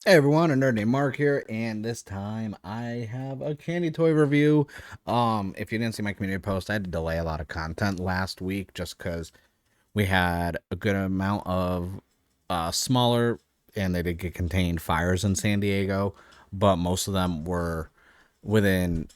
Hey everyone, a nerd named Mark here, and this time I have a candy toy review. If you didn't see my community post, I had to delay a lot of content last week just because we had a good amount of smaller, and they did get contained fires in San Diego, but most of them were within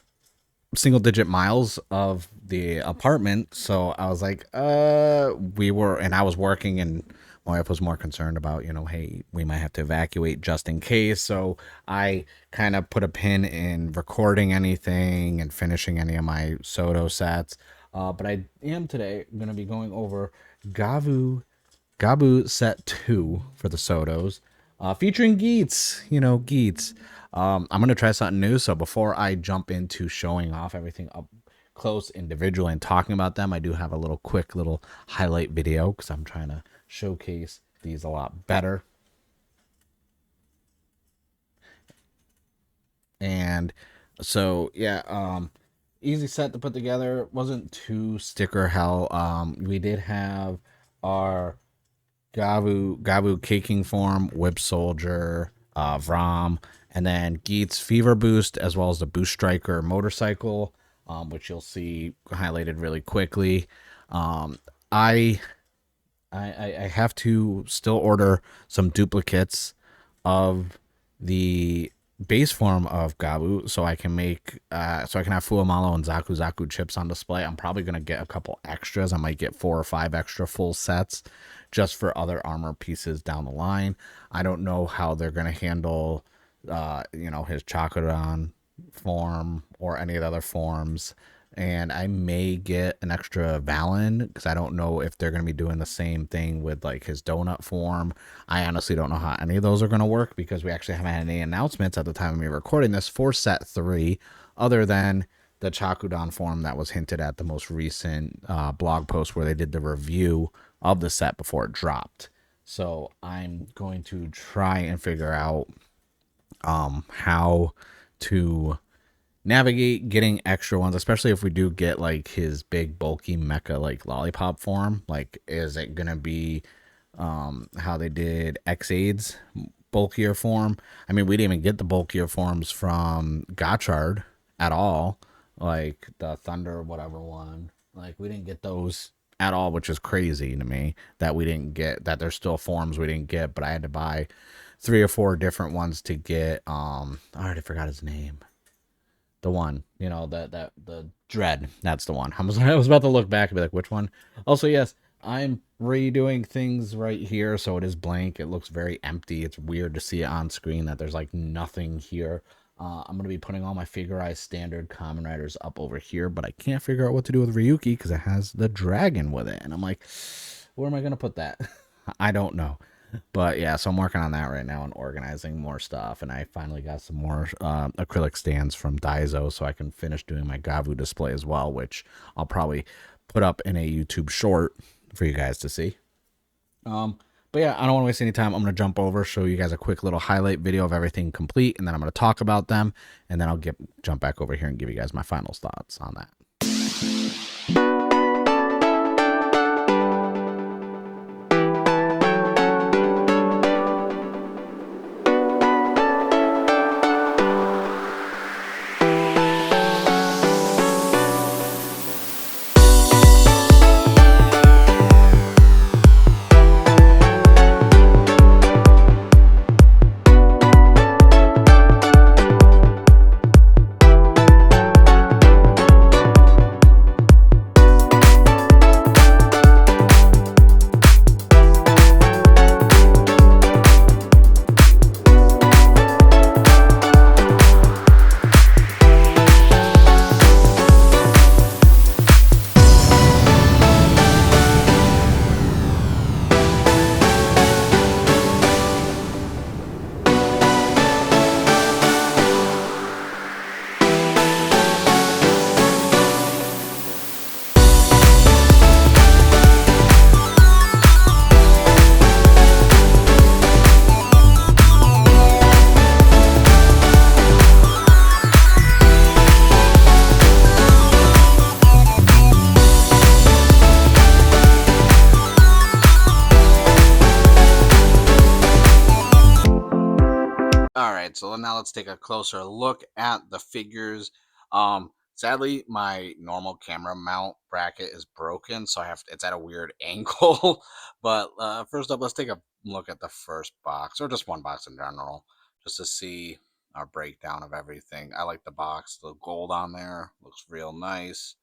single digit miles of the apartment. So I was like, and I was working, and my wife was more concerned about, hey, we might have to evacuate just in case. So I kind of put a pin in recording anything and finishing any of my SODO sets. But I am today going to be going over Gabu set 2 for the SODOs, featuring Geats, Geats. I'm going to try something new. So before I jump into showing off everything up close individually and talking about them, I do have a quick little highlight video because I'm trying to showcase these a lot better. And so, yeah, easy set to put together. Wasn't too sticker hell. We did have our Gavu Caking Form, Whip Soldier, Vrom, and then Geats Fever Boost, as well as the Boostriker motorcycle, which you'll see highlighted really quickly. I have to still order some duplicates of the base form of Gabu so I can make so I can have Fuamalo and Zaku Zaku chips on display. I'm probably gonna get a couple extras. I might get 4 or 5 extra full sets just for other armor pieces down the line. I don't know how they're gonna handle his Chakradon form or any of the other forms. And I may get an extra Valen because I don't know if they're going to be doing the same thing with like his donut form. I honestly don't know how any of those are going to work because we actually haven't had any announcements at the time of me recording this for set 3 other than the Chakudon form that was hinted at the most recent blog post where they did the review of the set before it dropped. So I'm going to try and figure out how to navigate getting extra ones, especially if we do get like his big bulky mecha like lollipop form. Like, is it gonna be how they did X-Aid's bulkier form? I mean, we didn't even get the bulkier forms from Gotchard at all, like the Thunder whatever one. Like, we didn't get those at all, which is crazy to me that we didn't get that. There's still forms we didn't get, but I had to buy 3 or 4 different ones to get I already forgot his name. The one, the Dread. That's the one. I was about to look back and be like, which one? Also, yes, I'm redoing things right here, so it is blank. It looks very empty. It's weird to see it on screen that there's like nothing here. I'm going to be putting all my figurized standard Kamen Riders up over here, but I can't figure out what to do with Ryuki because it has the dragon with it. And I'm like, where am I going to put that? I don't know. But yeah, so I'm working on that right now and organizing more stuff. And I finally got some more acrylic stands from Daiso so I can finish doing my Gavu display as well, which I'll probably put up in a YouTube short for you guys to see. But yeah, I don't want to waste any time. I'm going to jump over, show you guys a quick little highlight video of everything complete, and then I'm going to talk about them, and then I'll jump back over here and give you guys my final thoughts on that. All right, so now let's take a closer look at the figures. Sadly, my normal camera mount bracket is broken, so it's at a weird angle. But first up, let's take a look at the first box, or just one box in general, just to see our breakdown of everything. I like the box, the gold on there looks real nice.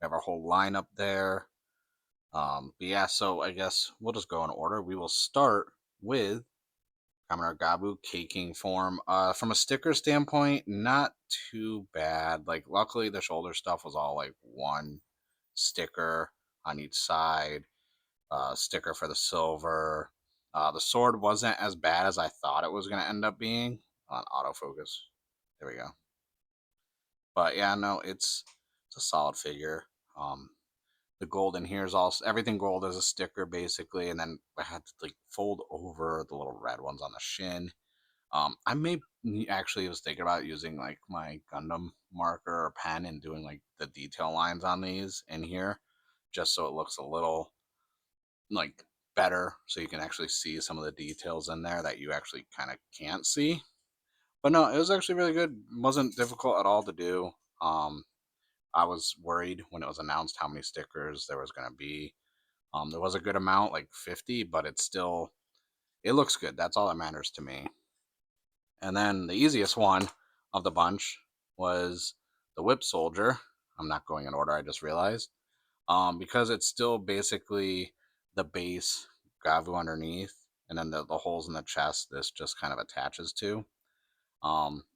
We have our whole lineup there. But yeah, so I guess we'll just go in order. We will start with Kamen Rider Gavv caking form. From a sticker standpoint, not too bad. Like, luckily, the shoulder stuff was all like one sticker on each side. Sticker for the silver. The sword wasn't as bad as I thought it was going to end up being on autofocus. There we go. But yeah, no, it's a solid figure. Um, the gold in here is also everything gold as a sticker basically, and then I had to like fold over the little red ones on the shin. I may actually was thinking about using like my Gundam marker or pen and doing like the detail lines on these in here, just so it looks a little like better, so you can actually see some of the details in there that you actually kind of can't see. But no, it was actually really good. It wasn't difficult at all to do. Um, I was worried when it was announced how many stickers there was going to be. There was a good amount, like 50, but it looks good. That's all that matters to me. And then the easiest one of the bunch was the Whip Soldier. I'm not going in order, I just realized. Because it's still basically the base Gavv underneath, and then the holes in the chest this just kind of attaches to.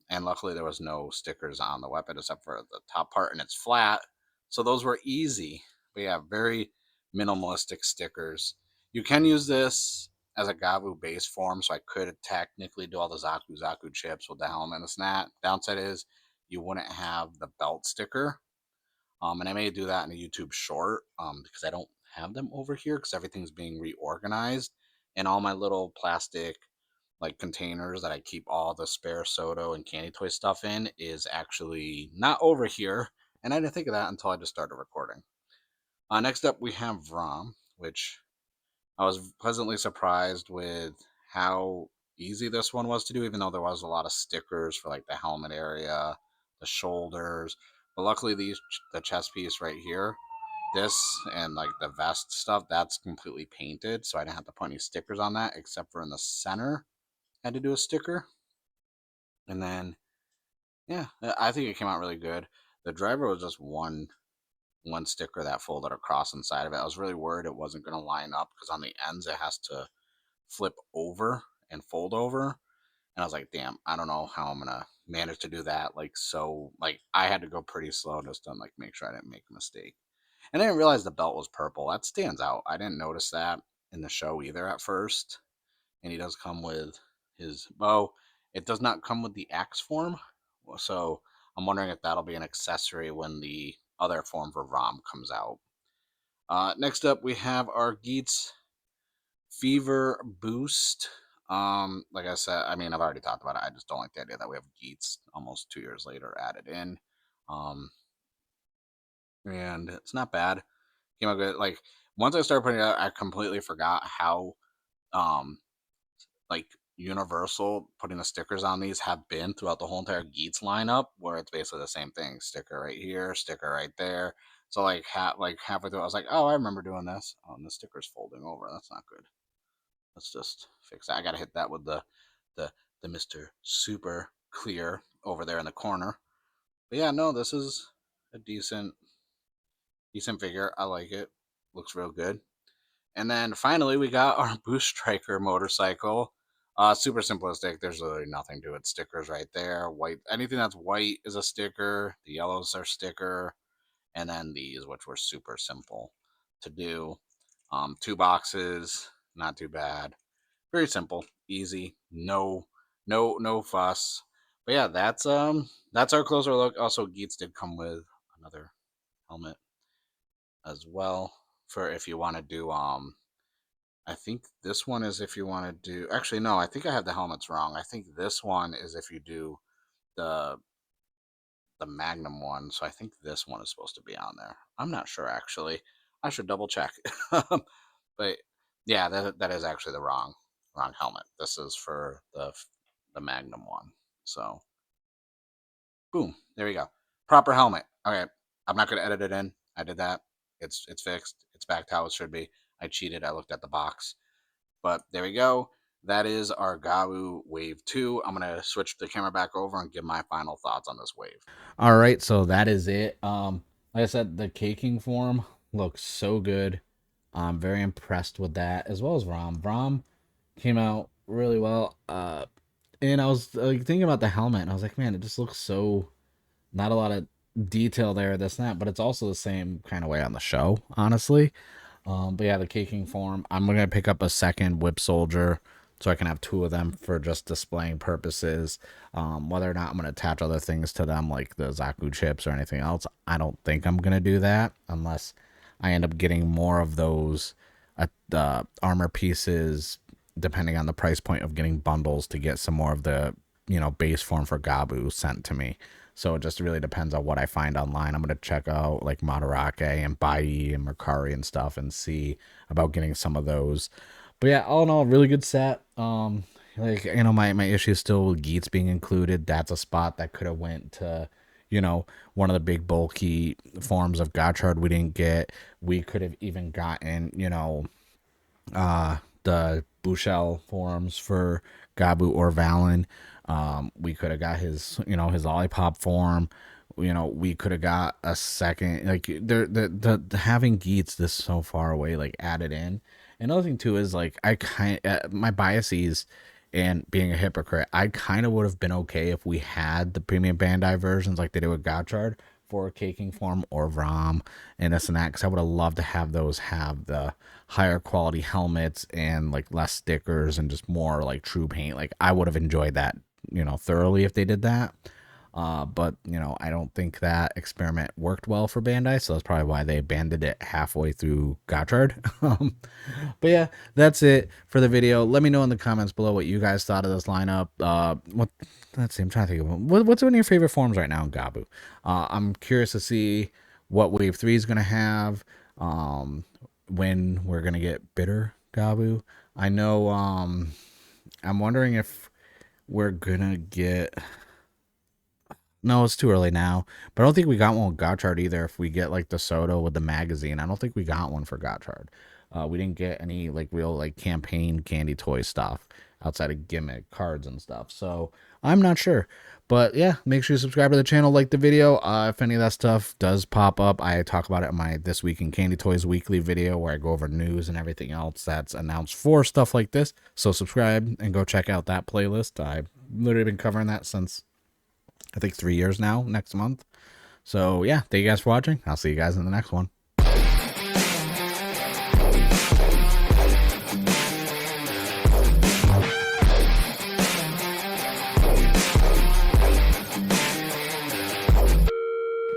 And luckily there was no stickers on the weapon except for the top part, and it's flat. So those were easy. But yeah, very minimalistic stickers. You can use this as a Gavv base form, so I could technically do all the Zaku chips with the helmet and the snap. Downside is you wouldn't have the belt sticker. And I may do that in a YouTube short because I don't have them over here because everything's being reorganized, and all my little plastic like containers that I keep all the spare SODO and candy toy stuff in is actually not over here. And I didn't think of that until I just started recording. Next up, we have Rom, which I was pleasantly surprised with how easy this one was to do, even though there was a lot of stickers for like the helmet area, the shoulders. But luckily, the chest piece right here, this and like the vest stuff, that's completely painted, so I didn't have to put any stickers on that except for in the center. I had to do a sticker, and then yeah, I think it came out really good. The driver was just one sticker that folded across inside of it. I was really worried it wasn't going to line up because on the ends it has to flip over and fold over. And I was like, damn, I don't know how I'm gonna manage to do that. Like, so like I had to go pretty slow just to like make sure I didn't make a mistake. And I didn't realize the belt was purple. That stands out. I didn't notice that in the show either at first. And he does come with his bow. It does not come with the axe form. So I'm wondering if that'll be an accessory when the other form for Rom comes out. Next up, we have our Geats Fever Boost. Like I said, I mean, I've already talked about it. I just don't like the idea that we have Geats almost 2 years later added in. Um, and it's not bad. Came out good. Like once I started putting it out, I completely forgot how um like universal putting the stickers on these have been throughout the whole entire Geats lineup, where it's basically the same thing: sticker right here, sticker right there. So like halfway through, I was like, oh, I remember doing this. Oh, and the sticker's folding over. That's not good. Let's just fix that. I gotta hit that with the the Mr. Super Clear over there in the corner. But yeah, no, this is a decent figure. I like it. Looks real good. And then finally, we got our Boostriker motorcycle. Super simplistic. There's really nothing to it. Stickers right there. White. Anything that's white is a sticker. The yellows are sticker. And then these, which were super simple to do. Two boxes. Not too bad. Very simple. Easy. No fuss. But yeah, that's our closer look. Also, Geats did come with another helmet as well for if you want to do I think this one is if you want to do. Actually, no, I think I have the helmets wrong. I think this one is if you do the the Magnum one. So I think this one is supposed to be on there. I'm not sure actually. I should double check. But yeah, that is actually the wrong helmet. This is for the Magnum one. So, boom, there we go. Proper helmet. Okay, I'm not gonna edit it in. I did that. It's fixed. It's back to how it should be. I cheated. I looked at the box, but there we go. That is our Gavv Wave 2. I'm gonna switch the camera back over and give my final thoughts on this wave. All right, so that is it. Like I said, the caking form looks so good. I'm very impressed with that, as well as Rom. Rom came out really well. And I was like thinking about the helmet, and I was like, man, it just looks so not a lot of detail there, this and that, but it's also the same kind of way on the show, honestly. But yeah, the caking form. I'm gonna pick up a second whip soldier so I can have two of them for just displaying purposes. Whether or not I'm gonna attach other things to them like the Zaku chips or anything else, I don't think I'm gonna do that unless I end up getting more of those armor pieces, depending on the price point of getting bundles to get some more of the base form for Gavv sent to me. So it just really depends on what I find online. I'm going to check out like Madarake and Bai and Mercari and stuff and see about getting some of those. But yeah, all in all, really good set. Like, my issue is still with Geats being included. That's a spot that could have went to, one of the big bulky forms of Gotchard we didn't get. We could have even gotten, the Bushel forms for Gavv or Valen. We could have got his lollipop form. We could have got a second, like the having Geats this so far away, like added in. Another thing too is like my biases and being a hypocrite, I kind of would have been okay if we had the premium Bandai versions like they did with Gotchard for caking form or Rom and this and that, because I would have loved to have those have the higher quality helmets and like less stickers and just more like true paint. Like I would have enjoyed that thoroughly if they did that. But I don't think that experiment worked well for Bandai, so that's probably why they abandoned it halfway through Gotchard. But yeah, that's it for the video. Let me know in the comments below what you guys thought of this lineup. Let's see, I'm trying to think of what's one of your favorite forms right now in Gavv. I'm curious to see what Wave 3 is gonna have. When we're gonna get bitter Gavv. I know. I'm wondering if we're gonna get. No, it's too early now. But I don't think we got one with Gotchard either. If we get like the SODO with the magazine, I don't think we got one for Gotchard. We didn't get any like real like campaign candy toy stuff outside of gimmick cards and stuff. So I'm not sure. But yeah, make sure you subscribe to the channel, like the video. If any of that stuff does pop up, I talk about it in my This Week in Candy Toys weekly video where I go over news and everything else that's announced for stuff like this. So subscribe and go check out that playlist. I've literally been covering that since I think 3 years now, next month. So yeah, thank you guys for watching. I'll see you guys in the next one.